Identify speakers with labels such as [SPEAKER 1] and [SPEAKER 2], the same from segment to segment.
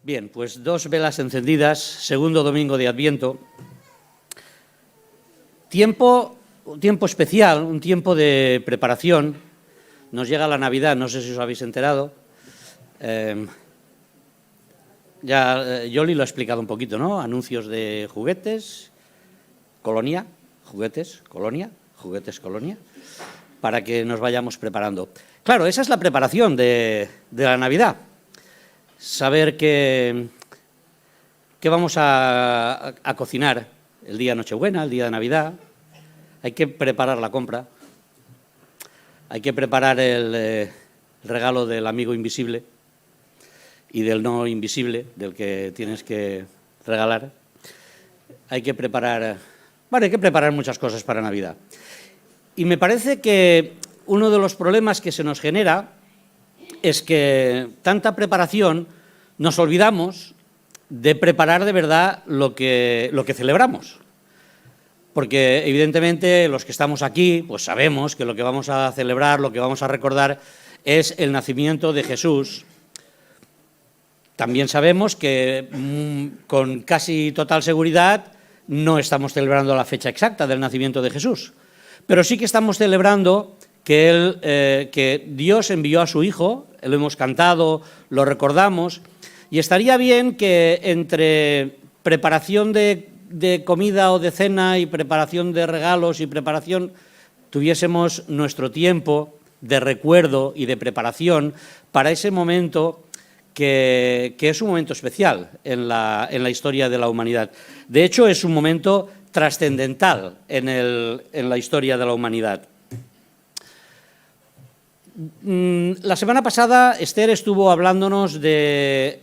[SPEAKER 1] Bien, pues 2 velas encendidas, segundo domingo de Adviento. Un tiempo especial, un tiempo de preparación. Nos llega la Navidad, no sé si os habéis enterado. Yoli lo ha explicado un poquito, ¿no? Anuncios de juguetes, colonia, para que nos vayamos preparando. Claro, esa es la preparación de la Navidad. Saber qué vamos a cocinar el día de Nochebuena, el día de Navidad. Hay que preparar la compra. Hay que preparar el regalo del amigo invisible y del no invisible, del que tienes que regalar. Hay que preparar muchas cosas para Navidad. Y me parece que uno de los problemas que se nos genera es que tanta preparación nos olvidamos de preparar de verdad lo que celebramos. Porque evidentemente los que estamos aquí pues sabemos que lo que vamos a celebrar, lo que vamos a recordar es el nacimiento de Jesús. También sabemos que con casi total seguridad no estamos celebrando la fecha exacta del nacimiento de Jesús, pero sí que estamos celebrando que Dios envió a su Hijo, lo hemos cantado, lo recordamos, y estaría bien que entre preparación de comida o de cena y preparación de regalos y preparación tuviésemos nuestro tiempo de recuerdo y de preparación para ese momento que es un momento especial en la historia de la humanidad. De hecho, es un momento trascendental en la historia de la humanidad. La semana pasada Esther estuvo hablándonos de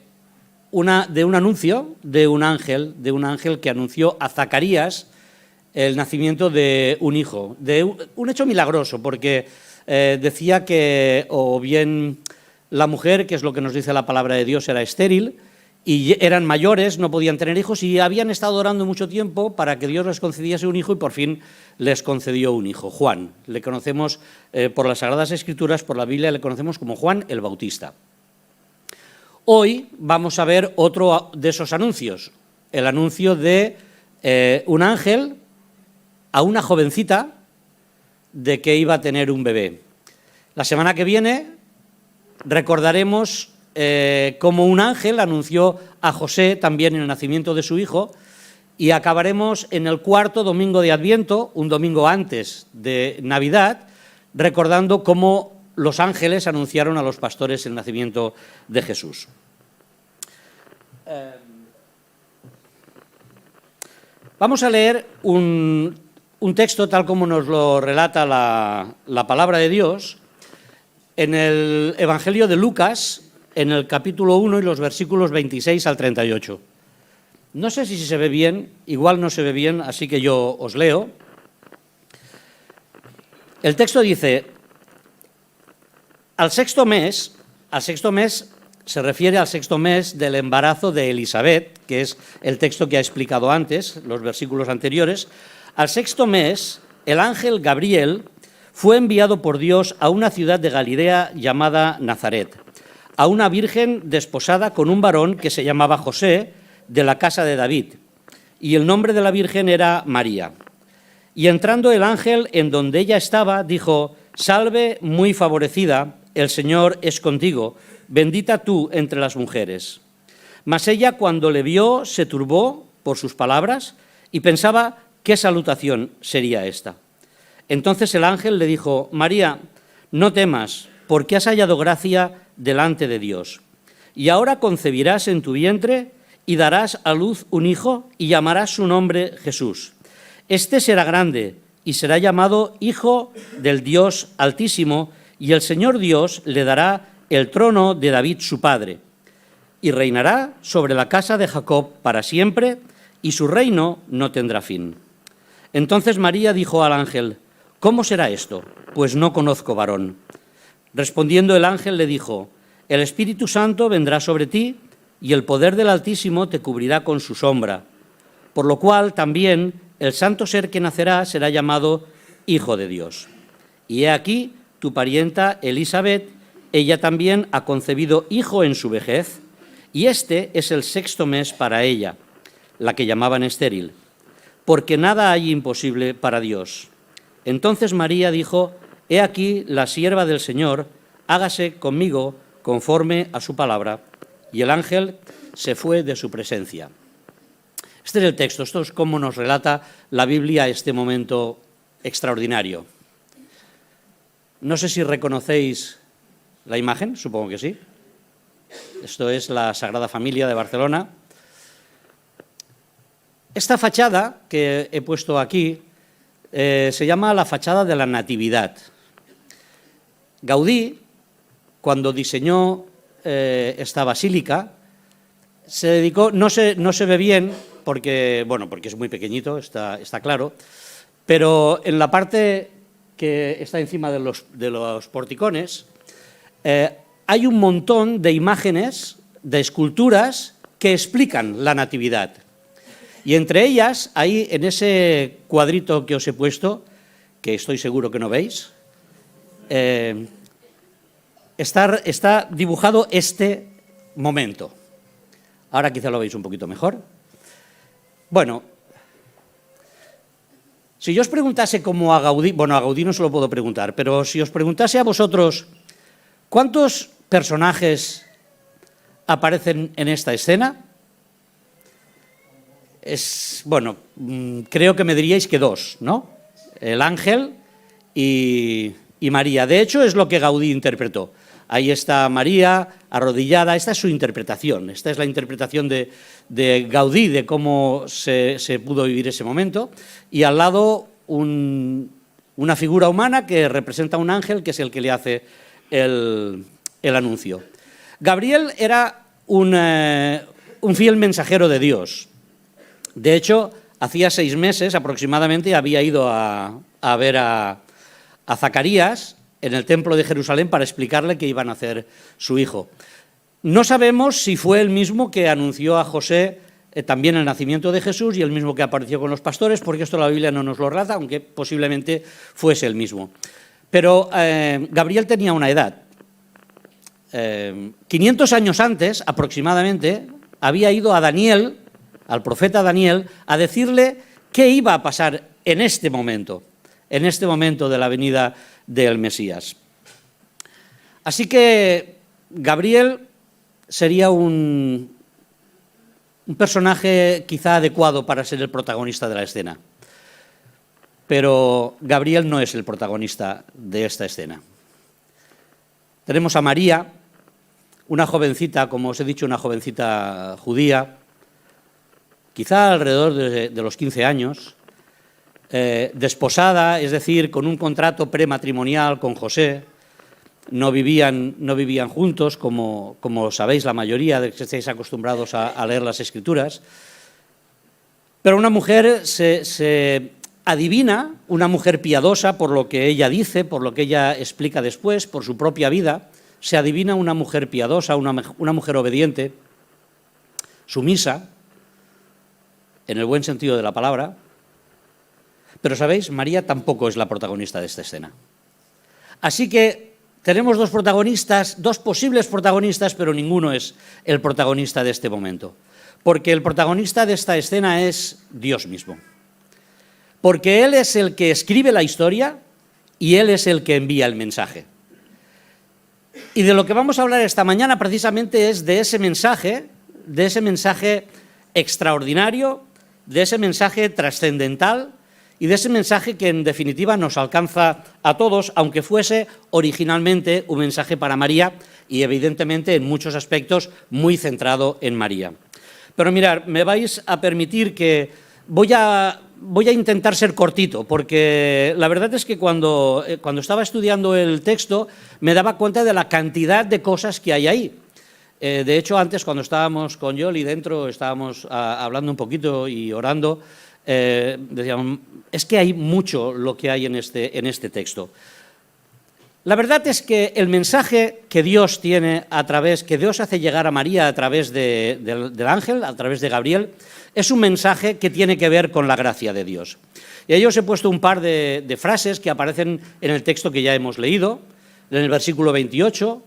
[SPEAKER 1] un anuncio de un ángel que anunció a Zacarías el nacimiento de un hijo, de un hecho milagroso, porque decía que o bien la mujer, que es lo que nos dice la palabra de Dios, era estéril, y eran mayores, no podían tener hijos, y habían estado orando mucho tiempo para que Dios les concediese un hijo, y por fin les concedió un hijo, Juan. Le conocemos por las Sagradas Escrituras, por la Biblia, le conocemos como Juan el Bautista. Hoy vamos a ver otro de esos anuncios, el anuncio de un ángel a una jovencita de que iba a tener un bebé. La semana que viene recordaremos cómo un ángel anunció a José también el nacimiento de su hijo, y acabaremos en el 4º domingo de Adviento, un domingo antes de Navidad, recordando cómo los ángeles anunciaron a los pastores el nacimiento de Jesús. Vamos a leer un texto tal como nos lo relata la palabra de Dios en el Evangelio de Lucas, en el capítulo 1 y los versículos 26 al 38. No sé si se ve bien, igual no se ve bien, así que yo os leo. El texto dice: al sexto mes se refiere al sexto mes del embarazo de Elisabet, que es el texto que ha explicado antes, los versículos anteriores. Al sexto mes, el ángel Gabriel fue enviado por Dios a una ciudad de Galilea llamada Nazaret, a una virgen desposada con un varón que se llamaba José, de la casa de David, y el nombre de la virgen era María. Y entrando el ángel en donde ella estaba, dijo: «Salve, muy favorecida, el Señor es contigo, bendita tú entre las mujeres». Mas ella, cuando le vio, se turbó por sus palabras y pensaba qué salutación sería esta. Entonces el ángel le dijo: «María, no temas, porque has hallado gracia delante de Dios. Y ahora concebirás en tu vientre y darás a luz un hijo y llamarás su nombre Jesús. Este será grande y será llamado Hijo del Dios Altísimo, y el Señor Dios le dará el trono de David su padre, y reinará sobre la casa de Jacob para siempre, y su reino no tendrá fin». Entonces María dijo al ángel: «¿Cómo será esto? Pues no conozco varón». Respondiendo el ángel le dijo: «El Espíritu Santo vendrá sobre ti, y el poder del Altísimo te cubrirá con su sombra, por lo cual también el santo ser que nacerá será llamado Hijo de Dios. Y he aquí tu parienta Elisabet, ella también ha concebido hijo en su vejez, y este es el 6º mes para ella, la que llamaban estéril, porque nada hay imposible para Dios. Entonces María dijo: «He aquí la sierva del Señor, hágase conmigo conforme a su palabra». Y el ángel se fue de su presencia. Este es el texto, esto es cómo nos relata la Biblia este momento extraordinario. No sé si reconocéis la imagen, supongo que sí. Esto es la Sagrada Familia de Barcelona. Esta fachada que he puesto aquí se llama la fachada de la Natividad. Gaudí, cuando diseñó esta basílica, se dedicó, no se ve bien, porque es muy pequeñito, está claro, pero en la parte que está encima de los porticones hay un montón de imágenes, de esculturas que explican la Natividad. Y entre ellas, ahí en ese cuadrito que os he puesto, que estoy seguro que no veis, está dibujado este momento. Ahora quizá lo veis un poquito mejor. Bueno, si yo os preguntase como a Gaudí, a Gaudí no se lo puedo preguntar, pero si os preguntase a vosotros, ¿cuántos personajes aparecen en esta escena? Creo que me diríais que 2, ¿no? El ángel y María. De hecho, es lo que Gaudí interpretó. Ahí está María arrodillada, esta es su interpretación, esta es la interpretación de Gaudí de cómo se pudo vivir ese momento, y al lado una figura humana que representa a un ángel, que es el que le hace el anuncio. Gabriel era un fiel mensajero de Dios. De hecho, hacía 6 meses aproximadamente había ido a ver a Zacarías en el templo de Jerusalén para explicarle que iba a nacer su hijo. No sabemos si fue el mismo que anunció a José también el nacimiento de Jesús y el mismo que apareció con los pastores, porque esto la Biblia no nos lo relata, aunque posiblemente fuese el mismo. Pero Gabriel tenía una edad. 500 años antes, aproximadamente, había ido a Daniel, al profeta Daniel, a decirle qué iba a pasar en este momento de la venida del Mesías. Así que Gabriel sería un personaje quizá adecuado para ser el protagonista de la escena. Pero Gabriel no es el protagonista de esta escena. Tenemos a María, una jovencita, como os he dicho, una jovencita judía, quizá alrededor de los 15 años, desposada, es decir, con un contrato prematrimonial con José. No vivían juntos, como sabéis la mayoría de que estáis acostumbrados a leer las Escrituras. Pero una mujer se adivina, una mujer piadosa, por lo que ella dice, por lo que ella explica después, por su propia vida, se adivina una mujer piadosa, una mujer obediente, sumisa, en el buen sentido de la palabra. Pero, ¿sabéis? María tampoco es la protagonista de esta escena. Así que tenemos 2 protagonistas, 2 posibles protagonistas, pero ninguno es el protagonista de este momento. Porque el protagonista de esta escena es Dios mismo. Porque Él es el que escribe la historia y Él es el que envía el mensaje. Y de lo que vamos a hablar esta mañana precisamente es de ese mensaje extraordinario, de ese mensaje trascendental y de ese mensaje que en definitiva nos alcanza a todos, aunque fuese originalmente un mensaje para María y evidentemente en muchos aspectos muy centrado en María. Pero mirad, me vais a permitir que voy a intentar ser cortito, porque la verdad es que cuando estaba estudiando el texto me daba cuenta de la cantidad de cosas que hay ahí. De hecho, antes cuando estábamos con Yoli dentro, estábamos hablando un poquito y orando, decíamos, es que hay mucho lo que hay en este texto. La verdad es que el mensaje que Dios tiene que Dios hace llegar a María a través del ángel, a través de Gabriel, es un mensaje que tiene que ver con la gracia de Dios. Y ahí os he puesto un par de frases que aparecen en el texto que ya hemos leído. En el versículo 28,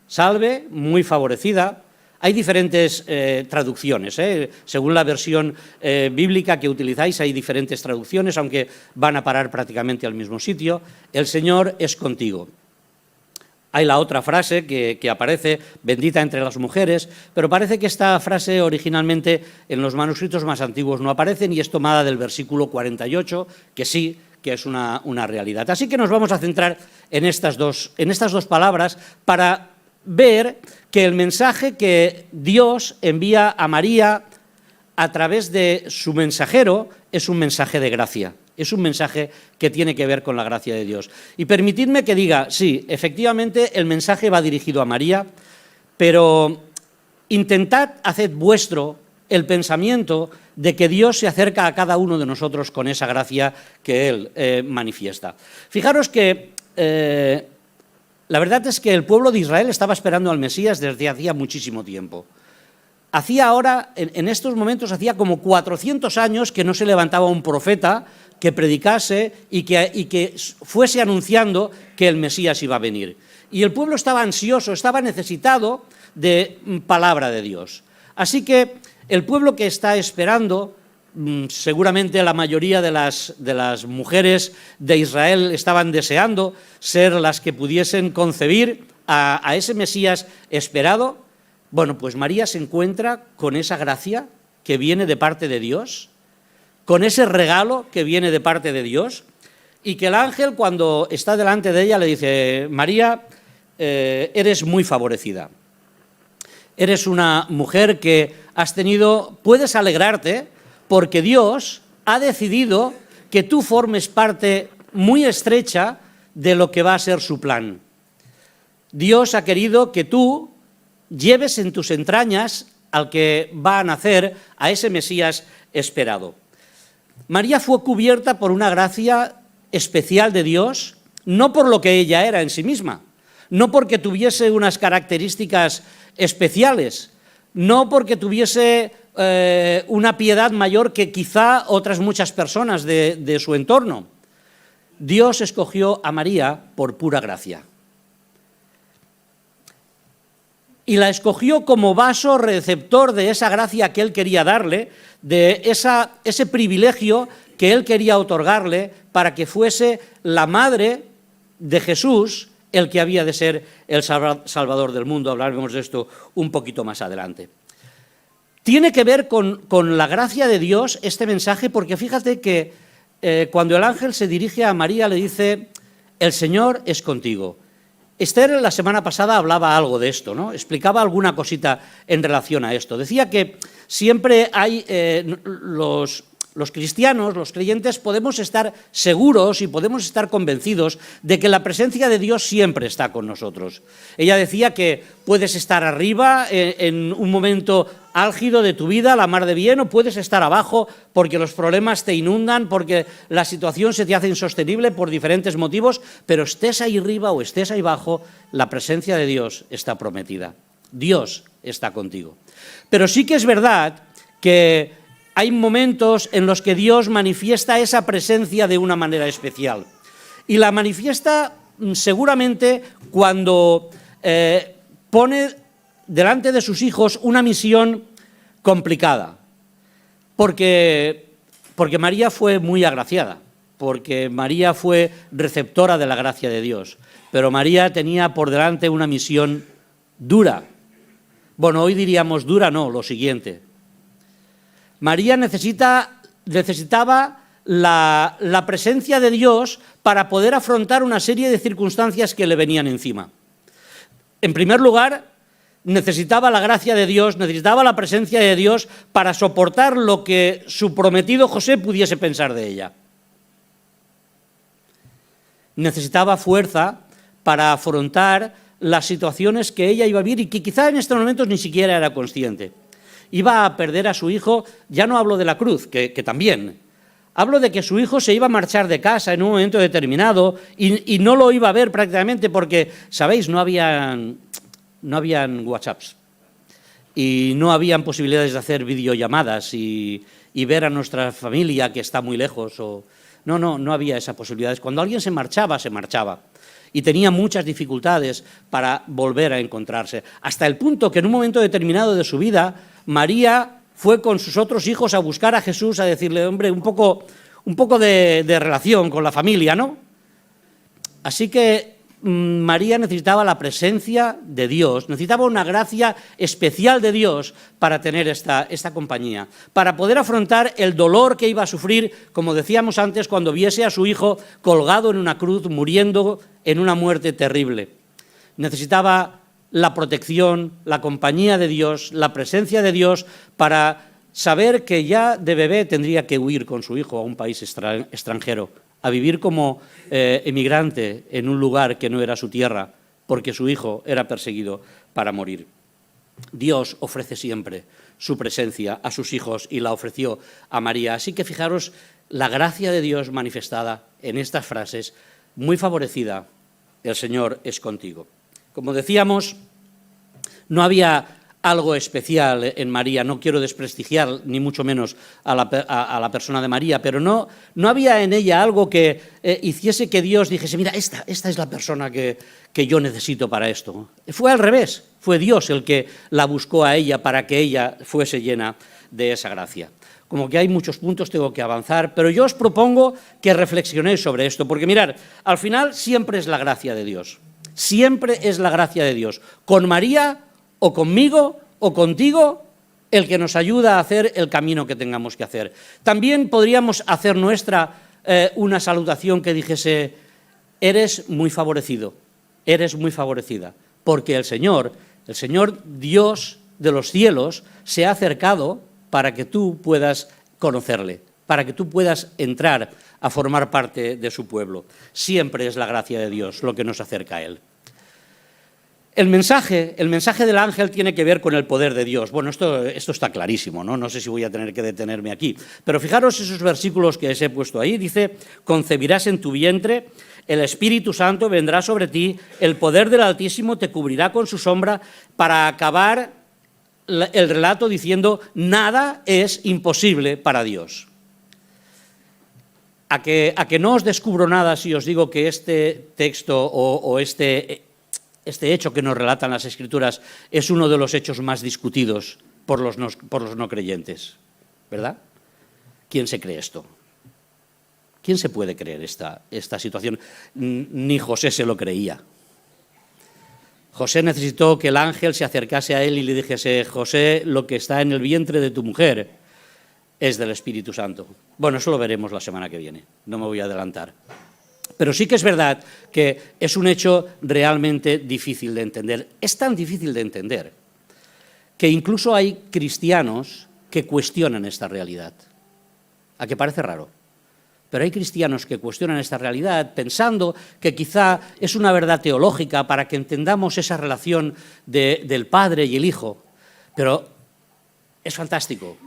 [SPEAKER 1] salve, muy favorecida, Hay diferentes traducciones, según la versión bíblica que utilizáis hay diferentes traducciones, aunque van a parar prácticamente al mismo sitio. El Señor es contigo. Hay la otra frase que aparece, bendita entre las mujeres, pero parece que esta frase originalmente en los manuscritos más antiguos no aparece y es tomada del versículo 48, que sí, que es una realidad. Así que nos vamos a centrar en estas dos palabras para ver que el mensaje que Dios envía a María a través de su mensajero es un mensaje de gracia, es un mensaje que tiene que ver con la gracia de Dios. Y permitidme que diga, sí, efectivamente el mensaje va dirigido a María, pero intentad hacer vuestro el pensamiento de que Dios se acerca a cada uno de nosotros con esa gracia que Él manifiesta. Fijaros que la verdad es que el pueblo de Israel estaba esperando al Mesías desde hacía muchísimo tiempo. Hacía ahora, en estos momentos, hacía como 400 años que no se levantaba un profeta que predicase y que fuese anunciando que el Mesías iba a venir. Y el pueblo estaba ansioso, estaba necesitado de palabra de Dios. Así que el pueblo que está esperando, seguramente la mayoría de las mujeres de Israel estaban deseando ser las que pudiesen concebir a ese Mesías esperado. Bueno, pues María se encuentra con esa gracia que viene de parte de Dios, con ese regalo que viene de parte de Dios, y que el ángel, cuando está delante de ella, le dice: María, eres muy favorecida. Eres una mujer que puedes alegrarte porque Dios ha decidido que tú formes parte muy estrecha de lo que va a ser su plan. Dios ha querido que tú lleves en tus entrañas al que va a nacer, a ese Mesías esperado. María fue cubierta por una gracia especial de Dios, no por lo que ella era en sí misma, no porque tuviese unas características especiales, no porque tuviese una piedad mayor que quizá otras muchas personas de su entorno. Dios escogió a María por pura gracia. Y la escogió como vaso receptor de esa gracia que Él quería darle, de ese privilegio que Él quería otorgarle para que fuese la madre de Jesús el que había de ser el Salvador del mundo. Hablaremos de esto un poquito más adelante. Tiene que ver con la gracia de Dios este mensaje, porque fíjate que cuando el ángel se dirige a María le dice: el Señor es contigo. Esther la semana pasada hablaba algo de esto, ¿no? Explicaba alguna cosita en relación a esto. Decía que siempre hay los cristianos, los creyentes, podemos estar seguros y podemos estar convencidos de que la presencia de Dios siempre está con nosotros. Ella decía que puedes estar arriba en un momento álgido de tu vida, la mar de bien, o puedes estar abajo porque los problemas te inundan, porque la situación se te hace insostenible por diferentes motivos, pero estés ahí arriba o estés ahí abajo, la presencia de Dios está prometida. Dios está contigo. Pero sí que es verdad que hay momentos en los que Dios manifiesta esa presencia de una manera especial. Y la manifiesta seguramente cuando pone delante de sus hijos una misión complicada. Porque María fue muy agraciada, porque María fue receptora de la gracia de Dios. Pero María tenía por delante una misión dura. Bueno, hoy diríamos dura, no, lo siguiente. María necesitaba la presencia de Dios para poder afrontar una serie de circunstancias que le venían encima. En primer lugar, necesitaba la gracia de Dios, necesitaba la presencia de Dios para soportar lo que su prometido José pudiese pensar de ella. Necesitaba fuerza para afrontar las situaciones que ella iba a vivir y que quizá en estos momentos ni siquiera era consciente. Iba a perder a su hijo, ya no hablo de la cruz, que también. Hablo de que su hijo se iba a marchar de casa en un momento determinado y no lo iba a ver prácticamente porque, ¿sabéis?, no habían WhatsApps y no habían posibilidades de hacer videollamadas y ver a nuestra familia que está muy lejos. No había esas posibilidades. Cuando alguien se marchaba, se marchaba. y tenía muchas dificultades para volver a encontrarse, hasta el punto que en un momento determinado de su vida, María fue con sus otros hijos a buscar a Jesús, a decirle, hombre, un poco de relación con la familia, ¿no? Así que María necesitaba la presencia de Dios, necesitaba una gracia especial de Dios para tener esta compañía, para poder afrontar el dolor que iba a sufrir, como decíamos antes, cuando viese a su hijo colgado en una cruz, muriendo en una muerte terrible. Necesitaba la protección, la compañía de Dios, la presencia de Dios, para saber que ya de bebé tendría que huir con su hijo a un país extranjero, a vivir como emigrante en un lugar que no era su tierra, porque su hijo era perseguido para morir. Dios ofrece siempre su presencia a sus hijos y la ofreció a María. Así que fijaros la gracia de Dios manifestada en estas frases, muy favorecida, el Señor es contigo. Como decíamos, no había algo especial en María, no quiero desprestigiar ni mucho menos a la persona de María, pero no había en ella algo que hiciese que Dios dijese, mira, esta es la persona que yo necesito para esto. Fue al revés, fue Dios el que la buscó a ella para que ella fuese llena de esa gracia. Como que hay muchos puntos, tengo que avanzar, pero yo os propongo que reflexionéis sobre esto, porque mirad, al final siempre es la gracia de Dios, siempre es la gracia de Dios, con María o conmigo o contigo, el que nos ayuda a hacer el camino que tengamos que hacer. También podríamos hacer nuestra una salutación que dijese, eres muy favorecido, eres muy favorecida, porque el Señor Dios de los cielos se ha acercado para que tú puedas conocerle, para que tú puedas entrar a formar parte de su pueblo. Siempre es la gracia de Dios lo que nos acerca a Él. El mensaje del ángel tiene que ver con el poder de Dios. Bueno, esto está clarísimo, ¿no? No sé si voy a tener que detenerme aquí. Pero fijaros esos versículos que os he puesto ahí. Dice, concebirás en tu vientre, el Espíritu Santo vendrá sobre ti, el poder del Altísimo te cubrirá con su sombra, para acabar el relato diciendo, nada es imposible para Dios. A que no os descubro nada si os digo que este texto o este hecho que nos relatan las Escrituras es uno de los hechos más discutidos por los no creyentes, ¿verdad? ¿Quién se cree esto? ¿Quién se puede creer esta situación? Ni José se lo creía. José necesitó que el ángel se acercase a él y le dijese, José, lo que está en el vientre de tu mujer es del Espíritu Santo. Bueno, eso lo veremos la semana que viene, no me voy a adelantar. Pero sí que es verdad que es un hecho realmente difícil de entender. Es tan difícil de entender que incluso hay cristianos que cuestionan esta realidad. ¿A qué parece raro? Pero hay cristianos que cuestionan esta realidad pensando que quizá es una verdad teológica para que entendamos esa relación del Padre y el Hijo. Pero es fantástico.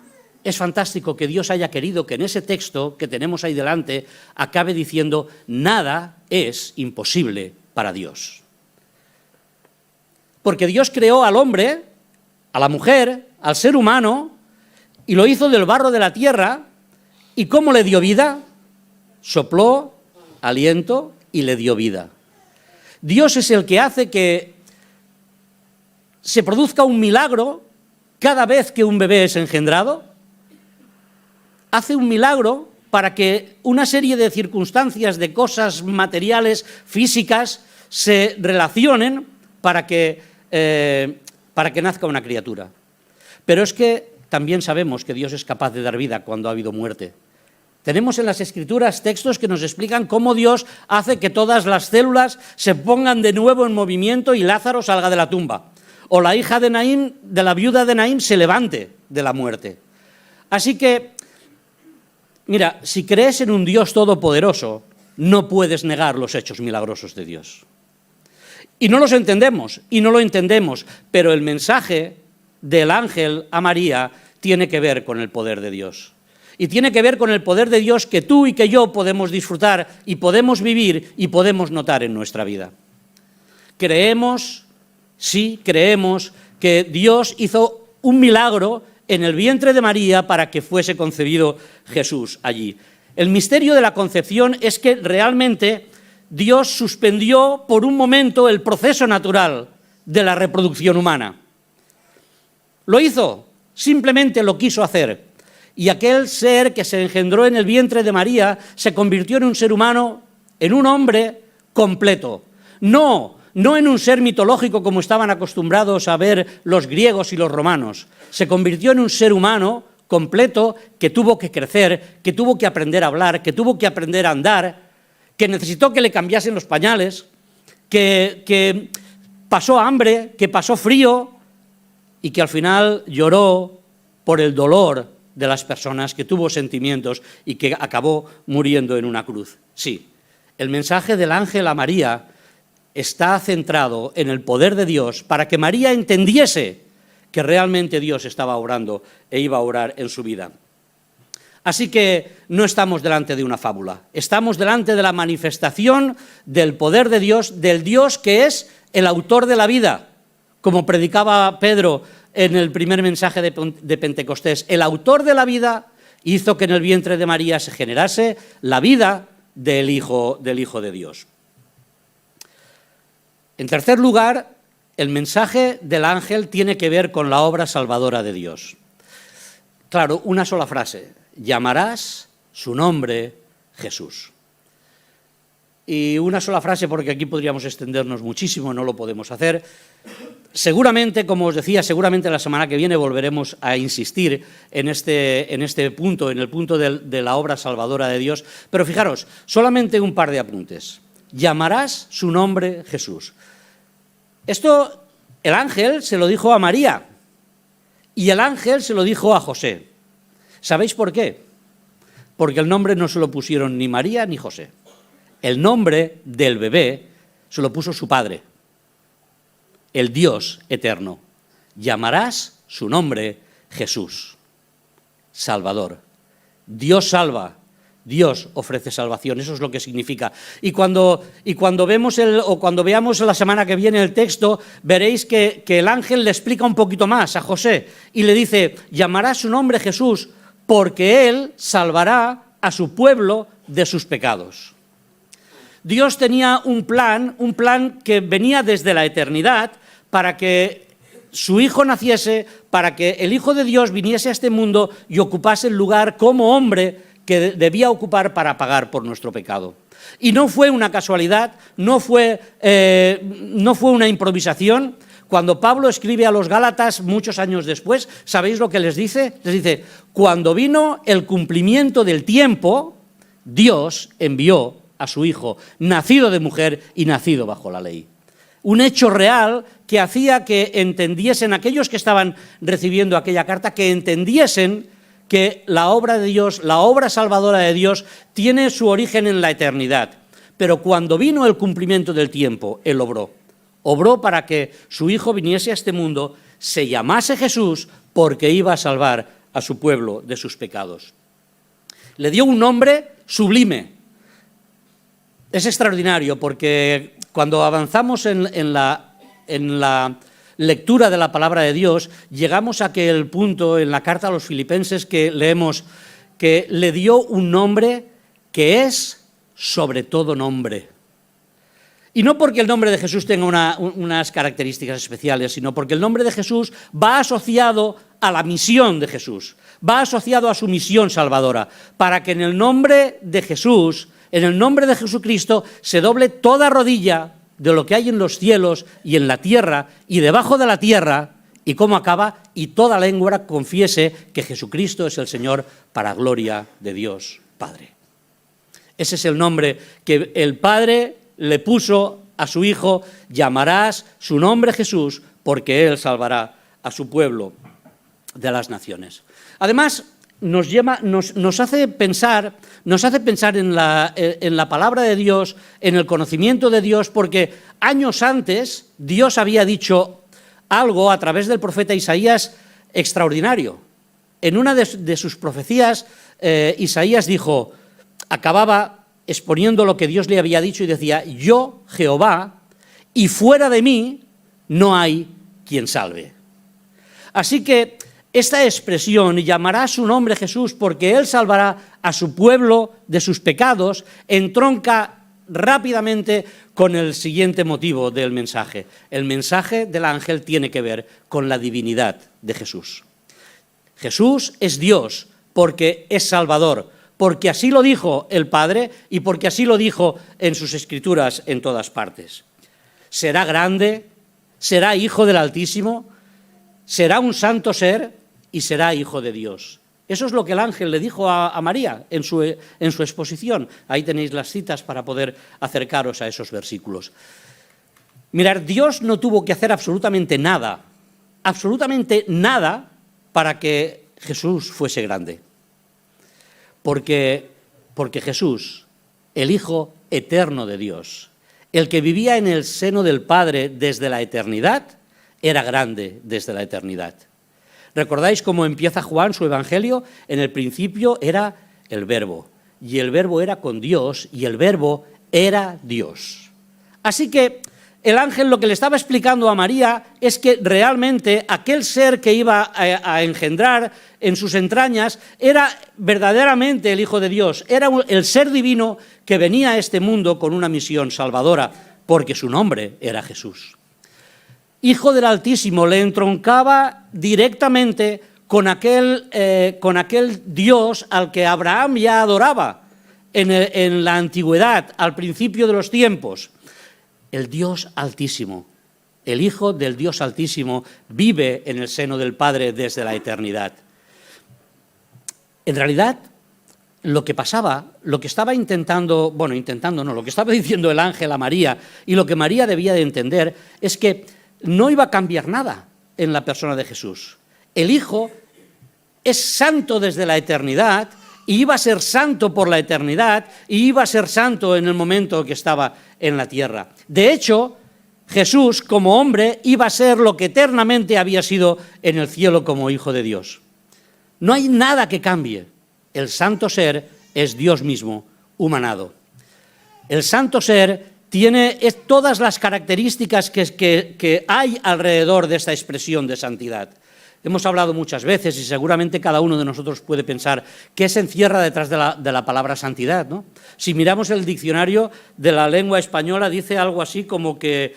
[SPEAKER 1] Es fantástico que Dios haya querido que en ese texto que tenemos ahí delante acabe diciendo nada es imposible para Dios. Porque Dios creó al hombre, a la mujer, al ser humano, y lo hizo del barro de la tierra, ¿y cómo le dio vida? Sopló aliento y le dio vida. Dios es el que hace que se produzca un milagro cada vez que un bebé es engendrado. Hace un milagro para que una serie de circunstancias, de cosas materiales, físicas, se relacionen para que nazca una criatura. Pero es que también sabemos que Dios es capaz de dar vida cuando ha habido muerte. Tenemos en las Escrituras textos que nos explican cómo Dios hace que todas las células se pongan de nuevo en movimiento y Lázaro salga de la tumba. O la hija de Naín, de la viuda de Naín, se levante de la muerte. Así que, mira, si crees en un Dios todopoderoso, no puedes negar los hechos milagrosos de Dios. Y no los entendemos, y no lo entendemos, pero el mensaje del ángel a María tiene que ver con el poder de Dios. Y tiene que ver con el poder de Dios que tú y que yo podemos disfrutar y podemos vivir y podemos notar en nuestra vida. Creemos, sí, creemos que Dios hizo un milagro en el vientre de María para que fuese concebido Jesús allí. El misterio de la concepción es que realmente Dios suspendió por un momento el proceso natural de la reproducción humana. Lo hizo, simplemente lo quiso hacer. Y aquel ser que se engendró en el vientre de María se convirtió en un ser humano, en un hombre completo. No en un ser mitológico como estaban acostumbrados a ver los griegos y los romanos. Se convirtió en un ser humano completo que tuvo que crecer, que tuvo que aprender a hablar, que tuvo que aprender a andar, que necesitó que le cambiasen los pañales, que pasó hambre, que pasó frío y que al final lloró por el dolor de las personas, que tuvo sentimientos y que acabó muriendo en una cruz. Sí, el mensaje del ángel a María está centrado en el poder de Dios para que María entendiese que realmente Dios estaba obrando e iba a obrar en su vida. Así que no estamos delante de una fábula, estamos delante de la manifestación del poder de Dios, del Dios que es el autor de la vida, como predicaba Pedro en el primer mensaje de Pentecostés. El autor de la vida hizo que en el vientre de María se generase la vida del Hijo de Dios. En tercer lugar, el mensaje del ángel tiene que ver con la obra salvadora de Dios. Claro, una sola frase: llamarás su nombre Jesús. Y una sola frase, porque aquí podríamos extendernos muchísimo, no lo podemos hacer. Seguramente, como os decía, seguramente la semana que viene volveremos a insistir en este punto, en el punto de la obra salvadora de Dios. Pero fijaros, solamente un par de apuntes. Llamarás su nombre Jesús. Esto el ángel se lo dijo a María y el ángel se lo dijo a José. ¿Sabéis por qué? Porque el nombre no se lo pusieron ni María ni José. El nombre del bebé se lo puso su padre, el Dios eterno. Llamarás su nombre Jesús, Salvador. Dios salva, Dios ofrece salvación, eso es lo que significa. Y cuando veamos la semana que viene el texto, veréis que el ángel le explica un poquito más a José y le dice: llamarás su nombre Jesús, porque él salvará a su pueblo de sus pecados. Dios tenía un plan que venía desde la eternidad para que su Hijo naciese, para que el Hijo de Dios viniese a este mundo y ocupase el lugar como hombre que debía ocupar para pagar por nuestro pecado. Y no fue una casualidad, no fue una improvisación. Cuando Pablo escribe a los Gálatas muchos años después, ¿sabéis lo que les dice? Les dice: cuando vino el cumplimiento del tiempo, Dios envió a su Hijo, nacido de mujer y nacido bajo la ley. Un hecho real que hacía que entendiesen aquellos que estaban recibiendo aquella carta, que entendiesen que la obra de Dios, la obra salvadora de Dios, tiene su origen en la eternidad. Pero cuando vino el cumplimiento del tiempo, Él obró. Obró para que su Hijo viniese a este mundo, se llamase Jesús, porque iba a salvar a su pueblo de sus pecados. Le dio un nombre sublime. Es extraordinario, porque cuando avanzamos en la lectura de la palabra de Dios, llegamos a aquel punto en la carta a los Filipenses que leemos que le dio un nombre que es sobre todo nombre. Y no porque el nombre de Jesús tenga unas características especiales, sino porque el nombre de Jesús va asociado a la misión de Jesús, va asociado a su misión salvadora, para que en el nombre de Jesús, en el nombre de Jesucristo, se doble toda rodilla de lo que hay en los cielos y en la tierra y debajo de la tierra, y cómo acaba, y toda lengua confiese que Jesucristo es el Señor, para gloria de Dios Padre. Ese es el nombre que el Padre le puso a su Hijo: llamarás su nombre Jesús, porque Él salvará a su pueblo de las naciones. Además, nos hace pensar en la palabra de Dios, en el conocimiento de Dios, porque años antes Dios había dicho algo a través del profeta Isaías extraordinario. En una de sus profecías, Isaías acababa exponiendo lo que Dios le había dicho y decía: yo, Jehová, y fuera de mí no hay quien salve. Así que esta expresión, llamará su nombre Jesús porque Él salvará a su pueblo de sus pecados, entronca rápidamente con el siguiente motivo del mensaje. El mensaje del ángel tiene que ver con la divinidad de Jesús. Jesús es Dios porque es Salvador, porque así lo dijo el Padre y porque así lo dijo en sus Escrituras en todas partes. Será grande, será hijo del Altísimo, será un santo ser y será hijo de Dios. Eso es lo que el ángel le dijo a María en su exposición. Ahí tenéis las citas para poder acercaros a esos versículos. Mirad, Dios no tuvo que hacer absolutamente nada para que Jesús fuese grande. Porque Jesús, el Hijo eterno de Dios, el que vivía en el seno del Padre desde la eternidad, era grande desde la eternidad. ¿Recordáis cómo empieza Juan su Evangelio? En el principio era el Verbo, y el Verbo era con Dios, y el Verbo era Dios. Así que el ángel lo que le estaba explicando a María es que realmente aquel ser que iba a engendrar en sus entrañas era verdaderamente el Hijo de Dios, era el ser divino que venía a este mundo con una misión salvadora, porque su nombre era Jesús. Hijo del Altísimo, le entroncaba directamente con aquel Dios al que Abraham ya adoraba en la antigüedad, al principio de los tiempos. El Dios Altísimo, el Hijo del Dios Altísimo, vive en el seno del Padre desde la eternidad. En realidad, lo que pasaba, lo que estaba lo que estaba diciendo el ángel a María y lo que María debía de entender es que no iba a cambiar nada en la persona de Jesús. El Hijo es santo desde la eternidad y iba a ser santo por la eternidad y iba a ser santo en el momento que estaba en la tierra. De hecho, Jesús, como hombre, iba a ser lo que eternamente había sido en el cielo como Hijo de Dios. No hay nada que cambie. El santo ser es Dios mismo, humanado. El santo ser tiene todas las características que hay alrededor de esta expresión de santidad. Hemos hablado muchas veces y seguramente cada uno de nosotros puede pensar qué se encierra detrás de la palabra santidad, ¿no? Si miramos el diccionario de la lengua española, dice algo así como que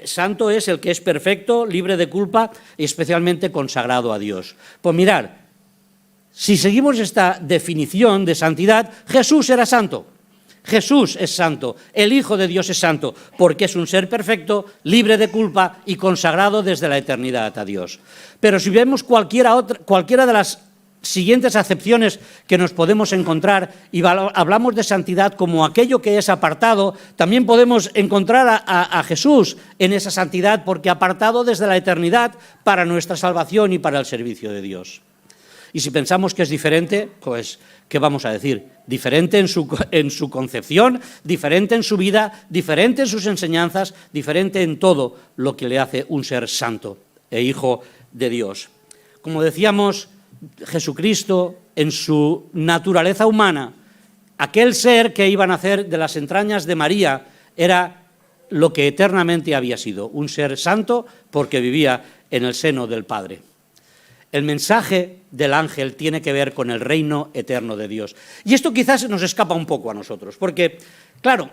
[SPEAKER 1] santo es el que es perfecto, libre de culpa y especialmente consagrado a Dios. Pues mirad, si seguimos esta definición de santidad, Jesús era santo. Jesús es santo, el Hijo de Dios es santo, porque es un ser perfecto, libre de culpa y consagrado desde la eternidad a Dios. Pero si vemos cualquiera de las siguientes acepciones que nos podemos encontrar y hablamos de santidad como aquello que es apartado, también podemos encontrar a Jesús en esa santidad, porque apartado desde la eternidad para nuestra salvación y para el servicio de Dios. Y si pensamos que es diferente, pues, ¿qué vamos a decir? Diferente en su concepción, diferente en su vida, diferente en sus enseñanzas, diferente en todo lo que le hace un ser santo e hijo de Dios. Como decíamos, Jesucristo, en su naturaleza humana, aquel ser que iba a nacer de las entrañas de María, era lo que eternamente había sido, un ser santo porque vivía en el seno del Padre. El mensaje del ángel tiene que ver con el reino eterno de Dios. Y esto quizás nos escapa un poco a nosotros, porque, claro,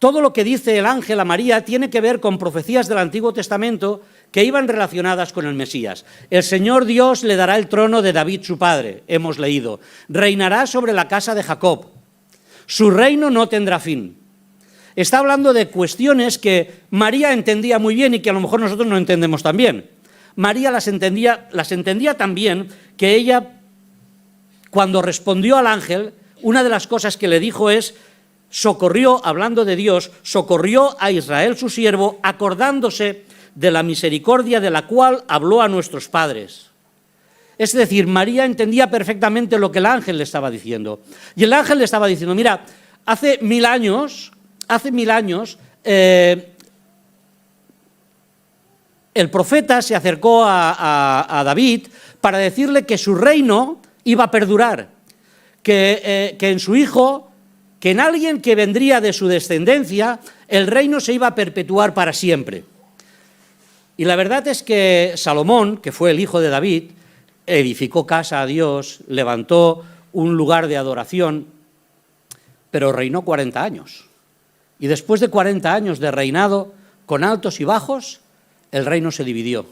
[SPEAKER 1] todo lo que dice el ángel a María tiene que ver con profecías del Antiguo Testamento que iban relacionadas con el Mesías. El Señor Dios le dará el trono de David su padre, hemos leído. Reinará sobre la casa de Jacob. Su reino no tendrá fin. Está hablando de cuestiones que María entendía muy bien y que a lo mejor nosotros no entendemos tan bien. María las entendía tan bien que ella, cuando respondió al ángel, una de las cosas que le dijo es, socorrió, hablando de Dios, socorrió a Israel su siervo, acordándose de la misericordia de la cual habló a nuestros padres. Es decir, María entendía perfectamente lo que el ángel le estaba diciendo. Y el ángel le estaba diciendo, mira, hace mil años, el profeta se acercó a David para decirle que su reino iba a perdurar, que en su hijo, que en alguien que vendría de su descendencia, el reino se iba a perpetuar para siempre. Y la verdad es que Salomón, que fue el hijo de David, edificó casa a Dios, levantó un lugar de adoración, pero reinó 40 años. Y después de 40 años de reinado, con altos y bajos, el reino se dividió.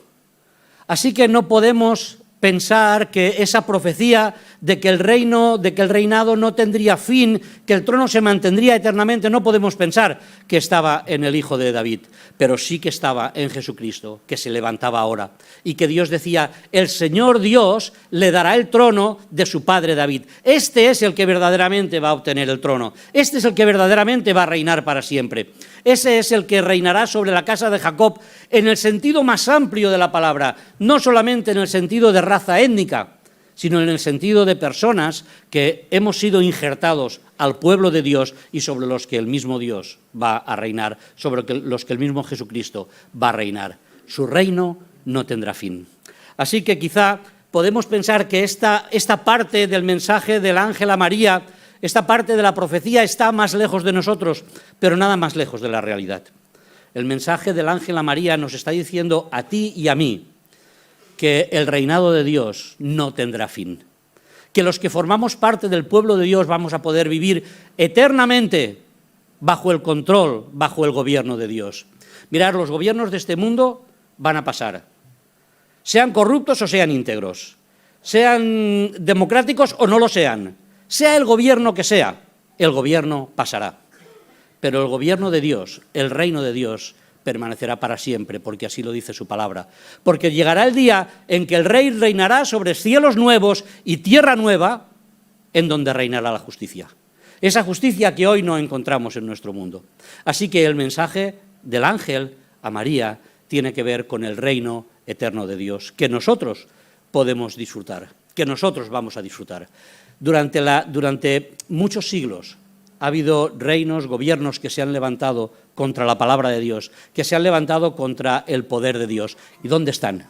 [SPEAKER 1] Así que no podemos pensar que esa profecía de que el reinado no tendría fin, que el trono se mantendría eternamente, no podemos pensar que estaba en el Hijo de David, pero sí que estaba en Jesucristo, que se levantaba ahora, y que Dios decía, el Señor Dios le dará el trono de su padre David. Este es el que verdaderamente va a obtener el trono, este es el que verdaderamente va a reinar para siempre. Ese es el que reinará sobre la casa de Jacob en el sentido más amplio de la palabra, no solamente en el sentido de raza étnica, sino en el sentido de personas que hemos sido injertados al pueblo de Dios y sobre los que el mismo Dios va a reinar, sobre los que el mismo Jesucristo va a reinar. Su reino no tendrá fin. Así que quizá podemos pensar que esta parte del mensaje del ángel a María, esta parte de la profecía está más lejos de nosotros, pero nada más lejos de la realidad. El mensaje del ángel a María nos está diciendo a ti y a mí que el reinado de Dios no tendrá fin, que los que formamos parte del pueblo de Dios vamos a poder vivir eternamente bajo el control, bajo el gobierno de Dios. Mirad, los gobiernos de este mundo van a pasar, sean corruptos o sean íntegros, sean democráticos o no lo sean, sea el gobierno que sea, el gobierno pasará. Pero el gobierno de Dios, el reino de Dios, permanecerá para siempre, porque así lo dice su palabra. Porque llegará el día en que el Rey reinará sobre cielos nuevos y tierra nueva, en donde reinará la justicia. Esa justicia que hoy no encontramos en nuestro mundo. Así que el mensaje del ángel a María tiene que ver con el reino eterno de Dios, que nosotros podemos disfrutar, que nosotros vamos a disfrutar. Durante muchos siglos ha habido reinos, gobiernos que se han levantado contra la palabra de Dios, que se han levantado contra el poder de Dios. ¿Y dónde están?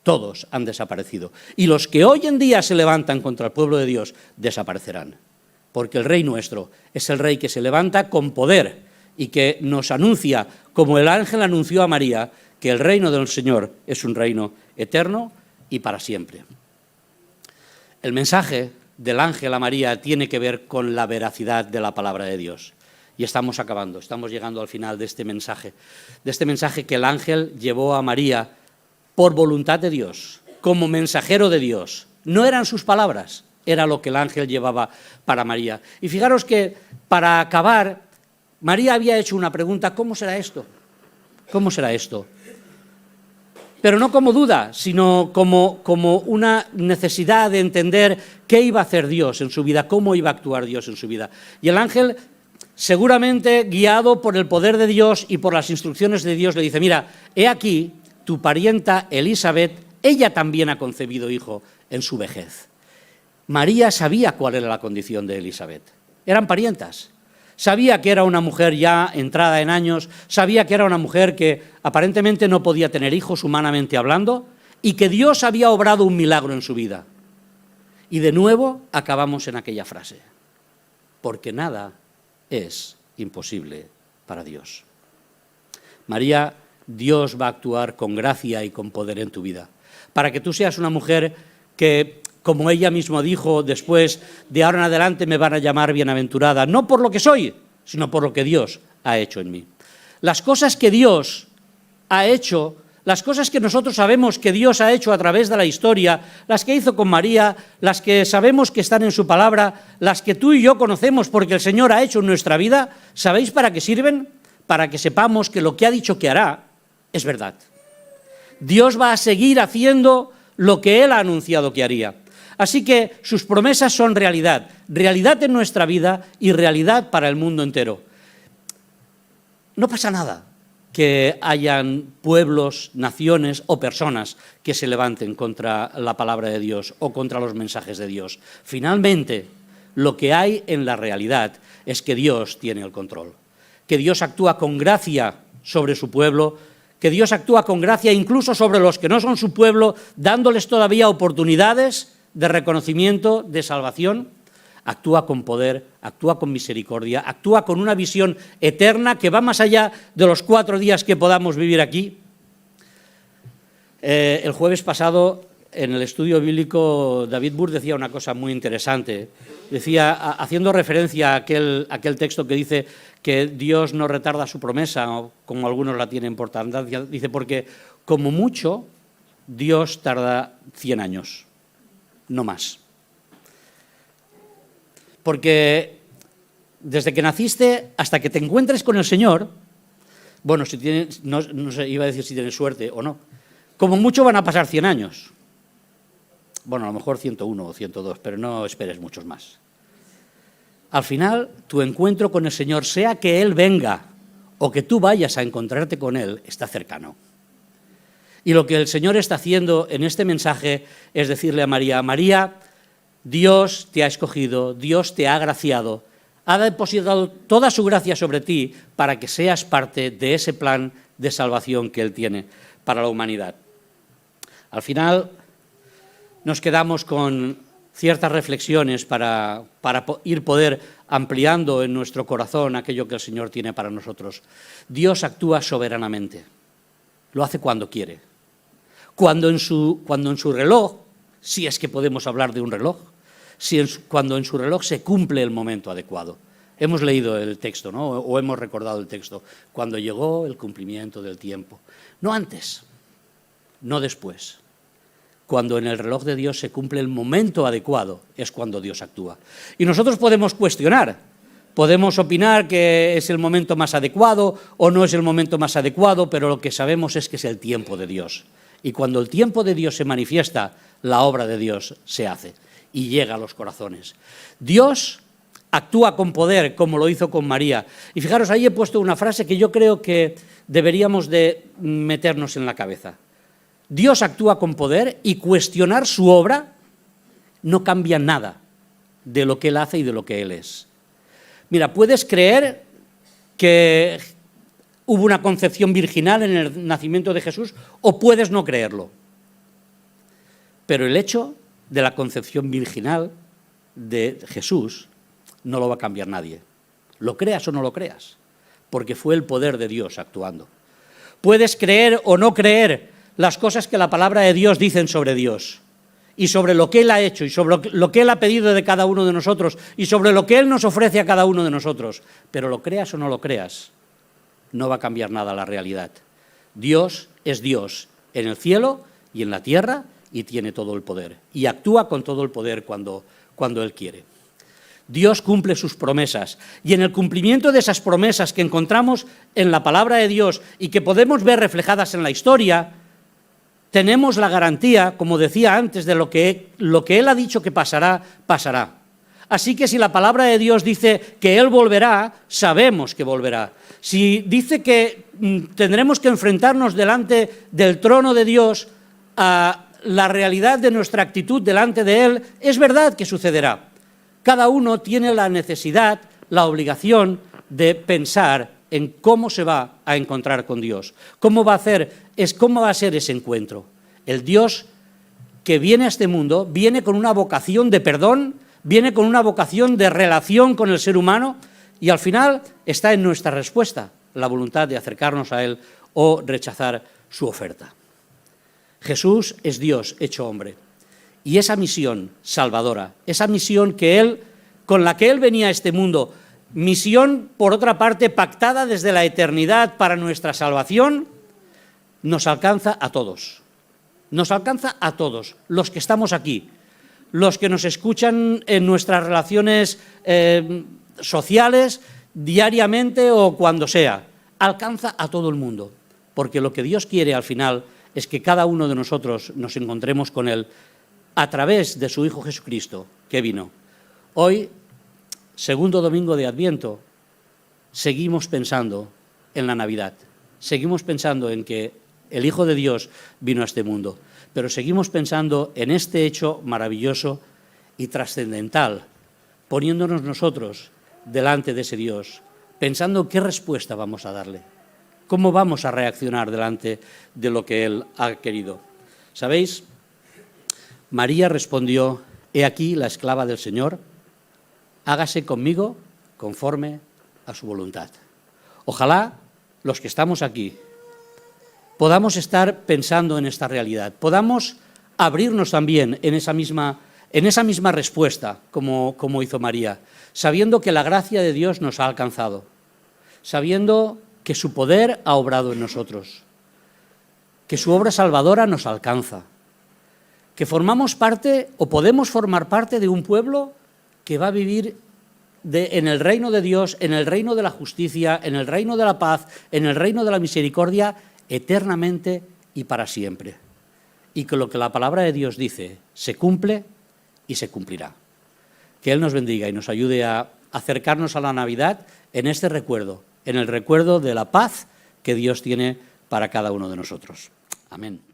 [SPEAKER 1] Todos han desaparecido. Y los que hoy en día se levantan contra el pueblo de Dios desaparecerán. Porque el Rey nuestro es el Rey que se levanta con poder y que nos anuncia, como el ángel anunció a María, que el reino del Señor es un reino eterno y para siempre. El mensaje del ángel a María tiene que ver con la veracidad de la palabra de Dios. Y estamos acabando, estamos llegando al final de este mensaje que el ángel llevó a María por voluntad de Dios, como mensajero de Dios. No eran sus palabras, era lo que el ángel llevaba para María. Y fijaros que, para acabar, María había hecho una pregunta: ¿cómo será esto? ¿Cómo será esto? Pero no como duda, sino como una necesidad de entender qué iba a hacer Dios en su vida, cómo iba a actuar Dios en su vida. Y el ángel, seguramente guiado por el poder de Dios y por las instrucciones de Dios, le dice: mira, he aquí, tu parienta Elisabet, ella también ha concebido hijo en su vejez. María sabía cuál era la condición de Elisabet. Eran parientas. Sabía que era una mujer ya entrada en años, sabía que era una mujer que aparentemente no podía tener hijos humanamente hablando y que Dios había obrado un milagro en su vida. Y de nuevo acabamos en aquella frase: porque nada es imposible para Dios. María, Dios va a actuar con gracia y con poder en tu vida, para que tú seas una mujer que, como ella misma dijo después, de ahora en adelante me van a llamar bienaventurada, no por lo que soy, sino por lo que Dios ha hecho en mí. Las cosas que Dios ha hecho, las cosas que nosotros sabemos que Dios ha hecho a través de la historia, las que hizo con María, las que sabemos que están en su palabra, las que tú y yo conocemos porque el Señor ha hecho en nuestra vida, ¿sabéis para qué sirven? Para que sepamos que lo que ha dicho que hará es verdad. Dios va a seguir haciendo lo que Él ha anunciado que haría. Así que sus promesas son realidad, realidad en nuestra vida y realidad para el mundo entero. No pasa nada que hayan pueblos, naciones o personas que se levanten contra la palabra de Dios o contra los mensajes de Dios. Finalmente, lo que hay en la realidad es que Dios tiene el control, que Dios actúa con gracia sobre su pueblo, que Dios actúa con gracia incluso sobre los que no son su pueblo, dándoles todavía oportunidades de reconocimiento, de salvación. Actúa con poder, actúa con misericordia, actúa con una visión eterna que va más allá de los 4 días que podamos vivir aquí. El jueves pasado, en el estudio bíblico, David Burr decía una cosa muy interesante. Decía, haciendo referencia a aquel texto que dice que Dios no retarda su promesa, o como algunos la tienen por tardancia. Dice, porque como mucho Dios tarda 100 años, no más. Porque desde que naciste hasta que te encuentres con el Señor, bueno, si tienes, no sé, iba a decir si tienes suerte o no, como mucho van a pasar 100 años. Bueno, a lo mejor 101 o 102, pero no esperes muchos más. Al final, tu encuentro con el Señor, sea que Él venga o que tú vayas a encontrarte con Él, está cercano. Y lo que el Señor está haciendo en este mensaje es decirle a María, María, Dios te ha escogido, Dios te ha agraciado, ha depositado toda su gracia sobre ti para que seas parte de ese plan de salvación que Él tiene para la humanidad. Al final nos quedamos con ciertas reflexiones para ir poder ampliando en nuestro corazón aquello que el Señor tiene para nosotros. Dios actúa soberanamente, lo hace cuando quiere. Cuando en su reloj, si es que podemos hablar de un reloj, cuando en su reloj se cumple el momento adecuado. Hemos leído el texto, ¿no? O hemos recordado el texto. Cuando llegó el cumplimiento del tiempo. No antes, no después. Cuando en el reloj de Dios se cumple el momento adecuado, es cuando Dios actúa. Y nosotros podemos cuestionar, podemos opinar que es el momento más adecuado o no es el momento más adecuado, pero lo que sabemos es que es el tiempo de Dios. Y cuando el tiempo de Dios se manifiesta, la obra de Dios se hace y llega a los corazones. Dios actúa con poder, como lo hizo con María. Y fijaros, ahí he puesto una frase que yo creo que deberíamos de meternos en la cabeza. Dios actúa con poder y cuestionar su obra no cambia nada de lo que Él hace y de lo que Él es. Mira, puedes creer que hubo una concepción virginal en el nacimiento de Jesús o puedes no creerlo. Pero el hecho de la concepción virginal de Jesús no lo va a cambiar nadie. Lo creas o no lo creas, porque fue el poder de Dios actuando. Puedes creer o no creer las cosas que la palabra de Dios dicen sobre Dios y sobre lo que Él ha hecho y sobre lo que Él ha pedido de cada uno de nosotros y sobre lo que Él nos ofrece a cada uno de nosotros. Pero lo creas o no lo creas, no va a cambiar nada la realidad. Dios es Dios en el cielo y en la tierra y tiene todo el poder. Y actúa con todo el poder cuando Él quiere. Dios cumple sus promesas y en el cumplimiento de esas promesas que encontramos en la palabra de Dios y que podemos ver reflejadas en la historia, tenemos la garantía, como decía antes, de lo que Él ha dicho que pasará, pasará. Así que si la palabra de Dios dice que Él volverá, sabemos que volverá. Si dice que tendremos que enfrentarnos delante del trono de Dios a la realidad de nuestra actitud delante de Él, es verdad que sucederá. Cada uno tiene la necesidad, la obligación de pensar en cómo se va a encontrar con Dios, cómo va a ser ese encuentro. El Dios que viene a este mundo viene con una vocación de perdón, viene con una vocación de relación con el ser humano y al final está en nuestra respuesta, la voluntad de acercarnos a Él o rechazar su oferta. Jesús es Dios hecho hombre y esa misión salvadora, esa misión con la que Él venía a este mundo, misión, por otra parte, pactada desde la eternidad para nuestra salvación, nos alcanza a todos. Nos alcanza a todos, los que estamos aquí, los que nos escuchan en nuestras relaciones sociales, diariamente o cuando sea. Alcanza a todo el mundo, porque lo que Dios quiere al final es que cada uno de nosotros nos encontremos con Él a través de su Hijo Jesucristo, que vino. Hoy, segundo domingo de Adviento, seguimos pensando en la Navidad, seguimos pensando en que el Hijo de Dios vino a este mundo, pero seguimos pensando en este hecho maravilloso y trascendental, poniéndonos nosotros delante de ese Dios, pensando qué respuesta vamos a darle, cómo vamos a reaccionar delante de lo que Él ha querido. ¿Sabéis? María respondió: «He aquí la esclava del Señor, hágase conmigo conforme a su voluntad». Ojalá los que estamos aquí podamos estar pensando en esta realidad, podamos abrirnos también en esa misma respuesta como hizo María, sabiendo que la gracia de Dios nos ha alcanzado, sabiendo que su poder ha obrado en nosotros, que su obra salvadora nos alcanza, que formamos parte o podemos formar parte de un pueblo que va a vivir en el reino de Dios, en el reino de la justicia, en el reino de la paz, en el reino de la misericordia, eternamente y para siempre. Y que lo que la palabra de Dios dice se cumple y se cumplirá. Que Él nos bendiga y nos ayude a acercarnos a la Navidad en este recuerdo, en el recuerdo de la paz que Dios tiene para cada uno de nosotros. Amén.